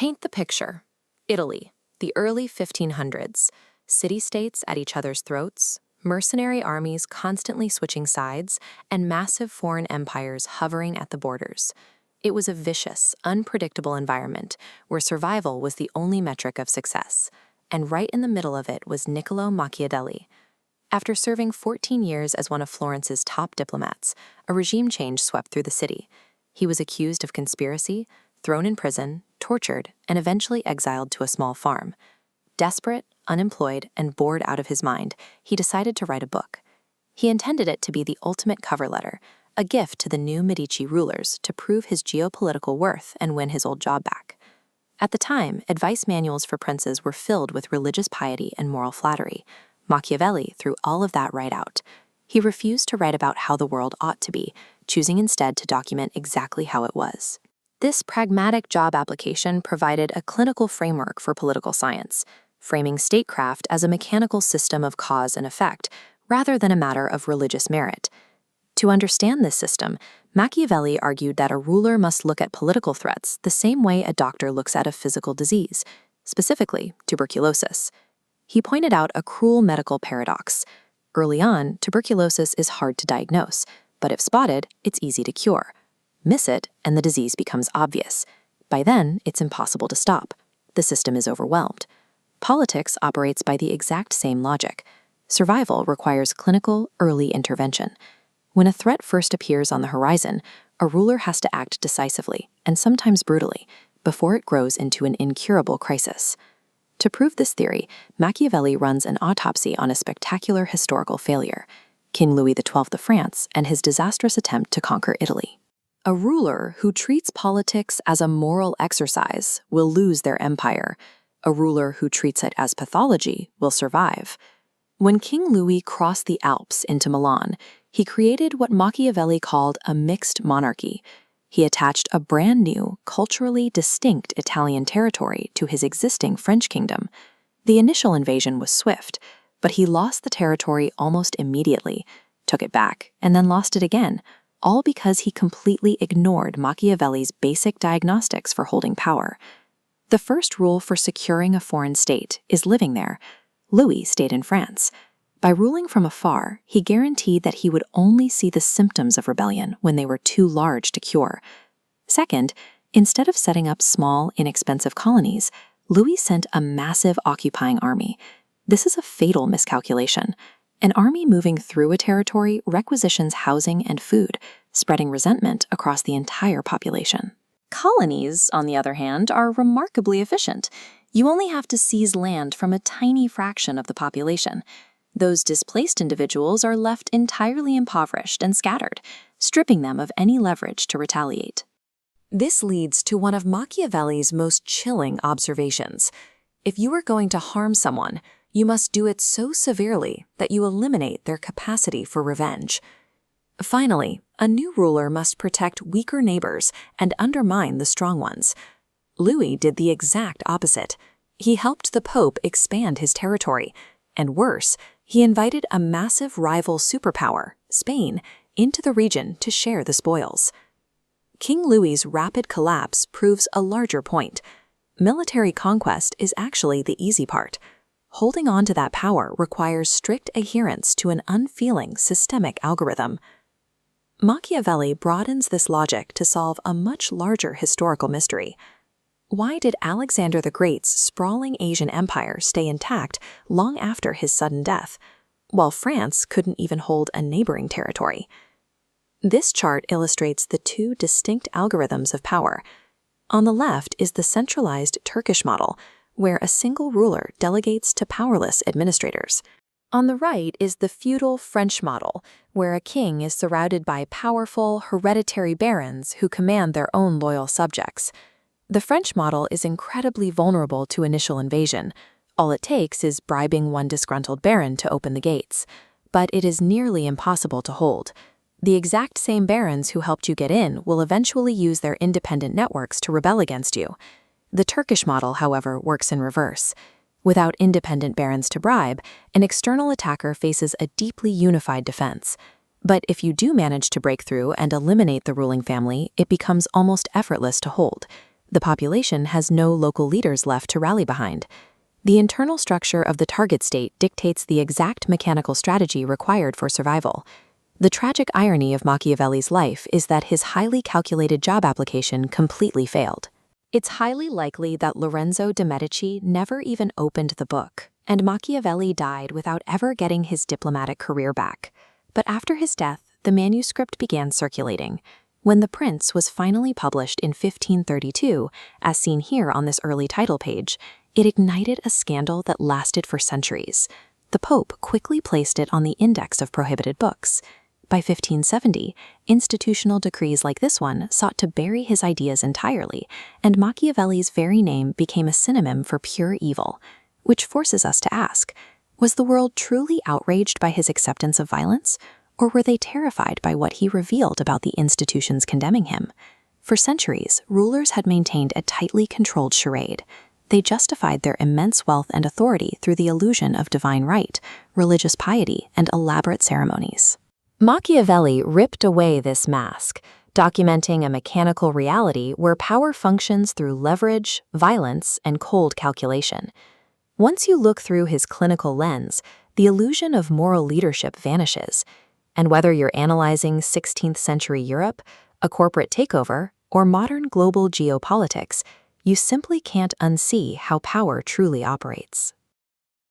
Paint the picture. Italy, the early 1500s. City-states at each other's throats, mercenary armies constantly switching sides, and massive foreign empires hovering at the borders. It was a vicious, unpredictable environment where survival was the only metric of success. And right in the middle of it was Niccolò Machiavelli. After serving 14 years as one of Florence's top diplomats, a regime change swept through the city. He was accused of conspiracy, thrown in prison, tortured, and eventually exiled to a small farm. Desperate, unemployed, and bored out of his mind, he decided to write a book. He intended it to be the ultimate cover letter, a gift to the new Medici rulers to prove his geopolitical worth and win his old job back. At the time, advice manuals for princes were filled with religious piety and moral flattery. Machiavelli threw all of that right out. He refused to write about how the world ought to be, choosing instead to document exactly how it was. This pragmatic job application provided a clinical framework for political science, framing statecraft as a mechanical system of cause and effect, rather than a matter of religious merit. To understand this system, Machiavelli argued that a ruler must look at political threats the same way a doctor looks at a physical disease, specifically tuberculosis. He pointed out a cruel medical paradox. Early on, tuberculosis is hard to diagnose, but if spotted, it's easy to cure. Miss it, and the disease becomes obvious. By then, it's impossible to stop. The system is overwhelmed. Politics operates by the exact same logic. Survival requires clinical, early intervention. When a threat first appears on the horizon, a ruler has to act decisively, and sometimes brutally, before it grows into an incurable crisis. To prove this theory, Machiavelli runs an autopsy on a spectacular historical failure, King Louis XII of France and his disastrous attempt to conquer Italy. A ruler who treats politics as a moral exercise will lose their empire. A ruler who treats it as pathology will survive. When King Louis crossed the Alps into Milan, he created what Machiavelli called a mixed monarchy. He attached a brand new, culturally distinct Italian territory to his existing French kingdom. The initial invasion was swift, but he lost the territory almost immediately, took it back, and then lost it again, all because he completely ignored Machiavelli's basic diagnostics for holding power. The first rule for securing a foreign state is living there. Louis stayed in France. By ruling from afar, he guaranteed that he would only see the symptoms of rebellion when they were too large to cure. Second, instead of setting up small, inexpensive colonies, Louis sent a massive occupying army. This is a fatal miscalculation. An army moving through a territory requisitions housing and food, spreading resentment across the entire population. Colonies, on the other hand, are remarkably efficient. You only have to seize land from a tiny fraction of the population. Those displaced individuals are left entirely impoverished and scattered, stripping them of any leverage to retaliate. This leads to one of Machiavelli's most chilling observations. If you are going to harm someone, you must do it so severely that you eliminate their capacity for revenge. Finally, a new ruler must protect weaker neighbors and undermine the strong ones. Louis did the exact opposite. He helped the Pope expand his territory, and worse, he invited a massive rival superpower, Spain, into the region to share the spoils. King Louis's rapid collapse proves a larger point. Military conquest is actually the easy part. Holding on to that power requires strict adherence to an unfeeling systemic algorithm. Machiavelli broadens this logic to solve a much larger historical mystery. Why did Alexander the Great's sprawling Asian empire stay intact long after his sudden death, while France couldn't even hold a neighboring territory? This chart illustrates the two distinct algorithms of power. On the left is the centralized Turkish model, where a single ruler delegates to powerless administrators. On the right is the feudal French model, where a king is surrounded by powerful, hereditary barons who command their own loyal subjects. The French model is incredibly vulnerable to initial invasion. All it takes is bribing one disgruntled baron to open the gates. But it is nearly impossible to hold. The exact same barons who helped you get in will eventually use their independent networks to rebel against you. The Turkish model, however, works in reverse. Without independent barons to bribe, an external attacker faces a deeply unified defense. But if you do manage to break through and eliminate the ruling family, it becomes almost effortless to hold. the population has no local leaders left to rally behind. The internal structure of the target state dictates the exact mechanical strategy required for survival. The tragic irony of Machiavelli's life is that his highly calculated job application completely failed. It's highly likely that Lorenzo de' Medici never even opened the book, and Machiavelli died without ever getting his diplomatic career back. But after his death, the manuscript began circulating. When The Prince was finally published in 1532, as seen here on this early title page, it ignited a scandal that lasted for centuries. The Pope quickly placed it on the index of prohibited books. By 1570, institutional decrees like this one sought to bury his ideas entirely, and Machiavelli's very name became a synonym for pure evil. Which forces us to ask, was the world truly outraged by his acceptance of violence, or were they terrified by what he revealed about the institutions condemning him? For centuries, rulers had maintained a tightly controlled charade. They justified their immense wealth and authority through the illusion of divine right, religious piety, and elaborate ceremonies. Machiavelli ripped away this mask, documenting a mechanical reality where power functions through leverage, violence, and cold calculation. Once you look through his clinical lens, the illusion of moral leadership vanishes. And whether you're analyzing 16th century Europe, a corporate takeover, or modern global geopolitics, you simply can't unsee how power truly operates.